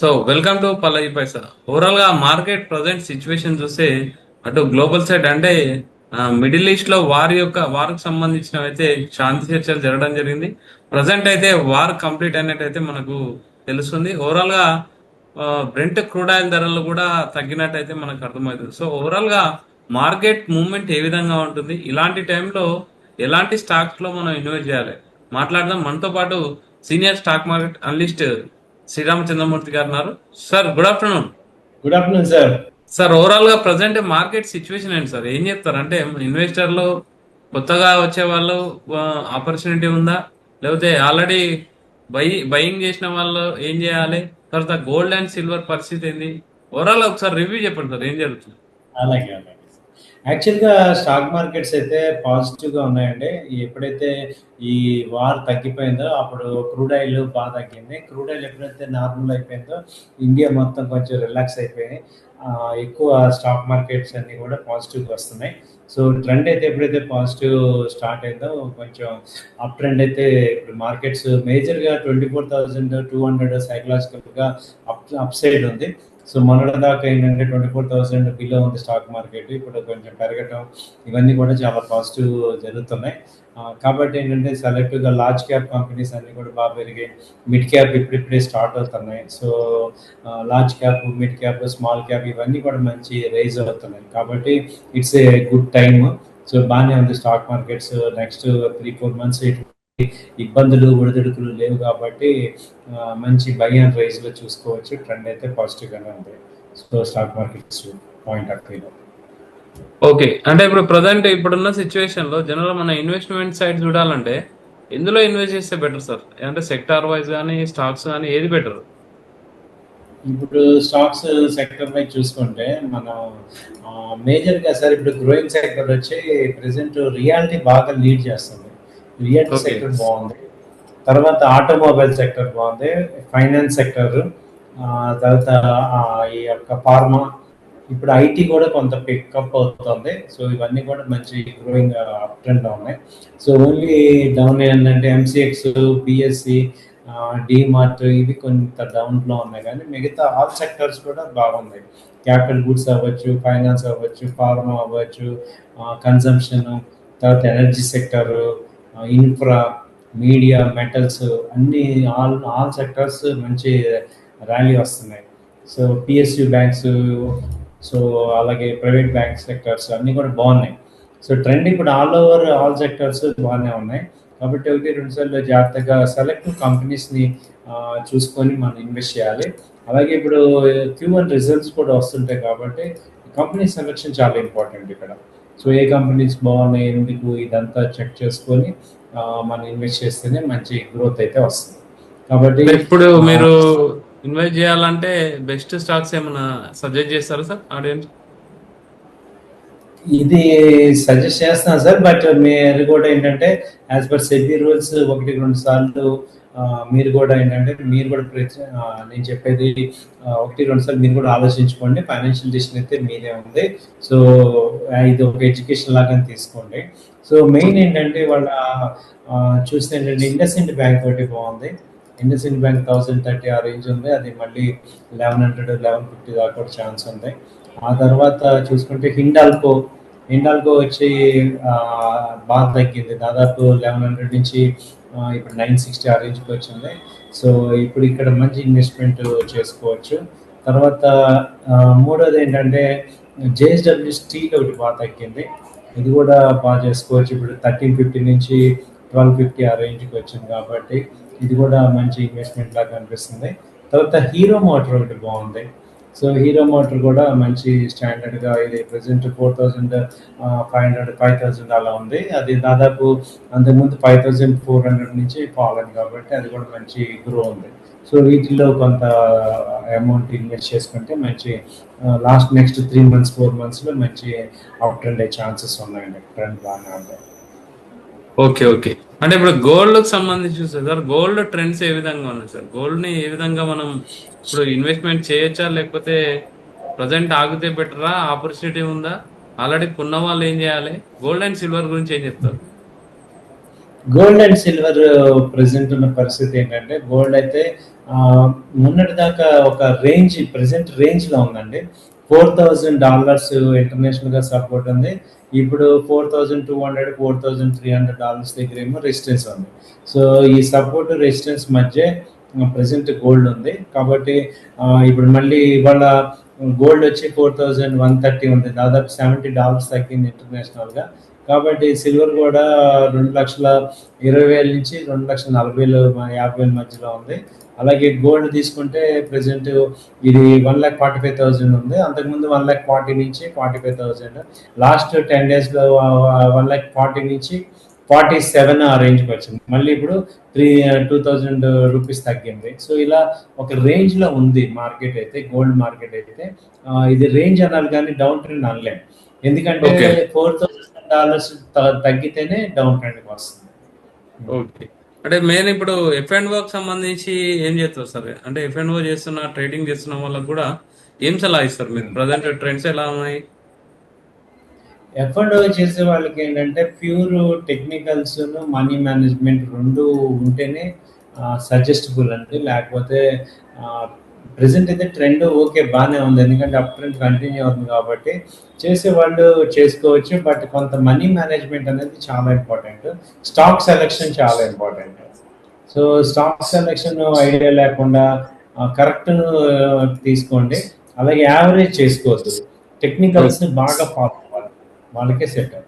So welcome to Pallavi Paisa. Overall గా market present situation చూస్తే అటు గ్లోబల్ సైడ్ అంటే మిడిల్ ఈస్ట్ లో వార్ సంబంధించినవి అయితే శాంతి చర్చలు జరగడం జరిగింది. ప్రజెంట్ అయితే వార్ కంప్లీట్ అయినట్టు అయితే మనకు తెలుస్తుంది. ఓవరాల్ గా బ్రెంట్ క్రూడ్ ఆయిల్ ధరలు కూడా తగ్గినట్టు అయితే మనకు అర్థమవుతుంది. సో ఓవరాల్ గా మార్కెట్ మూవ్మెంట్ ఏ విధంగా ఉంటుంది, ఇలాంటి టైంలో ఎలాంటి స్టాక్స్ లో మనం ఇన్వెస్ట్ చేయాలి మాట్లాడదాం. మనతో పాటు senior stock market analyst Sriramachandramurthy గారు ఉన్నారు. Sir good afternoon. Good afternoon sir. Sir overall గా ప్రజెంట్ మార్కెట్ సిచ్యువేషన్ ఏంటి సార్, ఏం చెప్తారు? అంటే ఇన్వెస్టర్లు కొత్తగా వచ్చే వాళ్ళు ఆపర్చునిటీ ఉందా, లేకపోతే ఆల్రెడీ బయింగ్ చేసిన వాళ్ళు ఏం చేయాలి, తర్వాత గోల్డ్ అండ్ సిల్వర్ పరిస్థితి ఏంది? ఓవరాల్ ఒకసారి రివ్యూ చెప్పండి సార్, ఏం జరుగుతుంది? అలాగే అలాగే. యాక్చువల్గా స్టాక్ మార్కెట్స్ అయితే పాజిటివ్గా ఉన్నాయండి. ఎప్పుడైతే ఈ వార్ తగ్గిపోయిందో అప్పుడు క్రూడ్ ఆయిల్ బాగా తగ్గింది. క్రూడ్ ఆయిల్ ఎప్పుడైతే నార్మల్ అయిపోయిందో ఇండియా మొత్తం కొంచెం రిలాక్స్ అయిపోయి ఎక్కువ స్టాక్ మార్కెట్స్ అన్నీ కూడా పాజిటివ్గా వస్తున్నాయి. సో ట్రెండ్ అయితే ఎప్పుడైతే పాజిటివ్ స్టార్ట్ అయిందో కొంచెం అప్ ట్రెండ్ అయితే ఇప్పుడు మార్కెట్స్ మేజర్గా 24,200 సైకలాజికల్గా అప్ సైడ్ ఉంది. సో మొన్నటి దాకా ఏంటంటే 24,000 బిలో ఉంది స్టాక్ మార్కెట్. ఇప్పుడు కొంచెం పెరగటం ఇవన్నీ కూడా చాలా పాజిటివ్ జరుగుతున్నాయి. కాబట్టి ఏంటంటే సెలెక్టివ్గా లార్జ్ క్యాప్ కంపెనీస్ అన్నీ కూడా బాగా పెరిగాయి. మిడ్ క్యాప్ ఇప్పుడిప్పుడే స్టార్ట్ అవుతున్నాయి. So large cap, mid cap, small cap ఇవన్నీ కూడా మంచి రైజ్ అవుతున్నాయి. కాబట్టి it's a good time. So బాగానే ఉంది స్టాక్ మార్కెట్స్. నెక్స్ట్ 3-4 మంత్స్ ఇబ్బందులు ఒడిదుడుకులు లేవు కాబట్టి మంచి బై అండ్ రైజ్ లో చూసుకోవచ్చు. ట్రెండ్ అయితే పాజిటివ్ గానే ఉంది. So stock markets point of view. Okay, అంటే ఇప్పుడు ప్రజెంట్ ఇప్పుడున్న సిచ్యువేషన్ లో జనరల్ మన ఇన్వెస్ట్మెంట్ సైడ్ చూడాలంటే ఎందులో ఇన్వెస్ట్ చేస్తే బెటర్ సార్? అంటే సెక్టార్ వైజ్ కానీ స్టాక్స్ కానీ ఏది బెటర్? ఇప్పుడు స్టాక్స్ సెక్టర్ వైజ్ చూసుకుంటే మనం మేజర్గా సార్ ఇప్పుడు గ్రోయింగ్ సెక్టర్ వచ్చి ప్రెసెంట్ రియాలిటీ బాగా లీడ్ చేస్తుంది. రియాలిటీ సెక్టర్ బాగుంది. తర్వాత ఆటోమొబైల్ సెక్టర్ బాగుంది. ఫైనాన్స్ సెక్టర్, తర్వాత ఈ యొక్క ఫార్మా, ఇప్పుడు ఐటీ కూడా కొంత పికప్ అవుతుంది. సో ఇవన్నీ కూడా మంచి గ్రోయింగ్ అప్ ట్రెండ్ ఉన్నాయి. సో ఓన్లీ డౌన్ ఏంటంటే ఎంసీఎక్స్, బిఎస్సి, డిమార్ట్ ఇవి కొంత డౌన్లో ఉన్నాయి. కానీ మిగతా ఆల్ సెక్టర్స్ కూడా బాగున్నాయి. క్యాపిటల్ గూడ్స్ అవ్వచ్చు, ఫైనాన్స్ అవ్వచ్చు, ఫార్మా అవ్వచ్చు, కన్సంప్షన్, తర్వాత energy sector, infra, media, metals అన్ని ఆల్ సెక్టర్స్ మంచి ర్యాలీ వస్తున్నాయి. సో పిఎస్యు బ్యాంక్స్, సో అలాగే ప్రైవేట్ బ్యాంక్ సెక్టర్స్ అన్నీ కూడా బాగున్నాయి. సో ట్రెండ్ ఇప్పుడు ఆల్ సెక్టర్స్ బాగానే ఉన్నాయి. కాబట్టి 1-2 సార్లు జాగ్రత్తగా సెలెక్టివ్ కంపెనీస్ని చూసుకొని మనం ఇన్వెస్ట్ చేయాలి. అలాగే ఇప్పుడు Q1 రిజల్ట్స్ కూడా వస్తుంటాయి కాబట్టి కంపెనీ సెలెక్షన్ చాలా ఇంపార్టెంట్ ఇక్కడ. సో ఏ కంపెనీస్ బాగున్నాయి, ఎందుకు, ఇదంతా చెక్ చేసుకొని మనం ఇన్వెస్ట్ చేస్తేనే మంచి గ్రోత్ అయితే వస్తుంది. కాబట్టి ఇప్పుడు మీరు ఇన్వెస్ట్ చేయాలంటే బెస్ట్ స్టాక్స్ ఏమైనా సజెస్ట్ చేస్తారా సార్ ఆడియన్స్? ఇది సజెస్ట్ చేస్తాను సార్. బట్ మీరు కూడా ఏంటంటే యాజ్ పర్ సెబీ రూల్స్ 1-2 సార్లు మీరు కూడా ఏంటంటే మీరు కూడా నేను చెప్పేది 1-2 సార్లు మీరు కూడా ఆలోచించుకోండి. ఫైనాన్షియల్ డిసిషన్ అయితే మీదే ఉంది. సో ఇది ఒక ఎడ్యుకేషన్ లాగా తీసుకోండి. సో మెయిన్ ఏంటంటే వాళ్ళ చూస్తే ఏంటంటే ఇండస్ఇండ్ బ్యాంక్ ఒకటి బాగుంది. ఇండస్ఇండ్ బ్యాంక్ 1030 ఆ రేంజ్ ఉంది. అది మళ్ళీ 1100-1150 దాకా కూడా ఛాన్స్ ఉంది. ఆ తర్వాత చూసుకుంటే హిండాల్కో వచ్చి బాగా తగ్గింది. దాదాపు 1100 నుంచి ఇప్పుడు 960 ఆ రేంజ్కి వచ్చింది. సో ఇప్పుడు ఇక్కడ మంచి ఇన్వెస్ట్మెంట్ చేసుకోవచ్చు. తర్వాత మూడోది ఏంటంటే జేఎస్డబ్ల్యూ స్టీల్ ఒకటి బాగా తగ్గింది. ఇది కూడా బాగా చేసుకోవచ్చు. ఇప్పుడు 1350 నుంచి 1250 ఆ రేంజ్కి వచ్చింది కాబట్టి ఇది కూడా మంచి ఇన్వెస్ట్మెంట్ లాగా అనిపిస్తుంది. తర్వాత హీరో మోటార్ ఒకటి బాగుంది. సో హీరో మోటార్ కూడా మంచి స్టాండర్డ్గా ఇది ప్రెసెంట్ 4,500 అలా ఉంది. అది దాదాపు అంతకుముందు 5,400 నుంచి ఫాలన్ కాబట్టి అది కూడా మంచి గ్రో ఉంది. సో వీటిల్లో కొంత అమౌంట్ ఇన్వెస్ట్ చేసుకుంటే మంచి నెక్స్ట్ 3 months 4 monthsలో మంచి అప్ ట్రెండ్ అయ్యే ఛాన్సెస్ ఉన్నాయండి. ట్రెండ్ బాగానే ఉంది. ఓకే ఓకే, అంటే ఇప్పుడు గోల్డ్కి సంబంధించి చూస్తే సార్ గోల్డ్ ట్రెండ్స్ ఏ విధంగా ఉన్నాయి సార్? గోల్డ్ని ఏ విధంగా మనం ఇప్పుడు ఇన్వెస్ట్మెంట్ చేయొచ్చా, లేకపోతే ప్రజెంట్ ఆగితే బెటరా, ఆపర్చునిటీ ఉందా, ఆల్రెడీ కొన్న వాళ్ళు ఏం చేయాలి? గోల్డ్ అండ్ సిల్వర్ గురించి ఏం చెప్తారు? గోల్డ్ అండ్ సిల్వర్ ప్రెసెంట్ ఉన్న పరిస్థితి ఏంటంటే గోల్డ్ అయితే మొన్నటి దాకా ఒక రేంజ్ ప్రెసెంట్ రేంజ్లో ఉందండి. $4,000 ఇంటర్నేషనల్గా సపోర్ట్ ఉంది. ఇప్పుడు $4,200 $4,300 దగ్గర ఏమో రెసిస్టెన్స్ ఉంది. సో ఈ సపోర్ట్ రెసిస్టెన్స్ మధ్య ప్రెసెంట్ గోల్డ్ ఉంది. కాబట్టి ఇప్పుడు మళ్ళీ ఇవాళ గోల్డ్ వచ్చి 4,130 ఉంది. దాదాపు $70 తగ్గింది ఇంటర్నేషనల్గా. కాబట్టి సిల్వర్ కూడా 2,20,000 నుంచి 2,40,000 50,000 మధ్యలో ఉంది. అలాగే గోల్డ్ తీసుకుంటే ప్రెసెంట్ ఇది 1,45,000 ఉంది. అంతకుముందు 1,40,000 నుంచి 45,000. లాస్ట్ 10 డేస్లో 1,40,000 నుంచి 47 ఆ రేంజ్కి వచ్చింది. మళ్ళీ ఇప్పుడు 2,000 రూపీస్ తగ్గింది. సో ఇలా ఒక రేంజ్లో ఉంది మార్కెట్ అయితే, గోల్డ్ మార్కెట్ అయితే. ఇది రేంజ్ అనాలి కానీ డౌన్ ట్రెండ్ అనలేం. ఎందుకంటే ఓకే. $4,000 తగ్గితేనే డౌన్ ట్రెండ్కి వస్తుంది. ఓకే. అంటే మెయిన్ ఇప్పుడు F&O కి సంబంధించి ఏం చేస్తారు సార్? అంటే F&O చేస్తున్న ట్రేడింగ్ చేస్తున్న వాళ్ళకి కూడా ఏం సలహా ఇస్తారు మీరు? ప్రజెంట్ ట్రెండ్స్ ఎలా ఉన్నాయి? F&O చేసే వాళ్ళకి ఏంటంటే ప్యూర్ టెక్నికల్స్ మనీ మేనేజ్మెంట్ రెండు ఉంటేనే సజెస్టబుల్ అండి. లేకపోతే ప్రెసెంట్ అయితే ట్రెండ్ ఓకే బాగానే ఉంది. ఎందుకంటే అప్ ట్రెండ్ కంటిన్యూ అవుతుంది కాబట్టి చేసేవాళ్ళు చేసుకోవచ్చు. బట్ కొంత మనీ మేనేజ్మెంట్ అనేది చాలా ఇంపార్టెంట్. స్టాక్ సెలెక్షన్ చాలా important. So stock selection idea లేకుండా కరెక్ట్ తీసుకోండి. అలాగే యావరేజ్ చేసుకోవద్దు. టెక్నికల్స్ బాగా ఫాలో అవ్వాలి. వాళ్ళకే సెట్.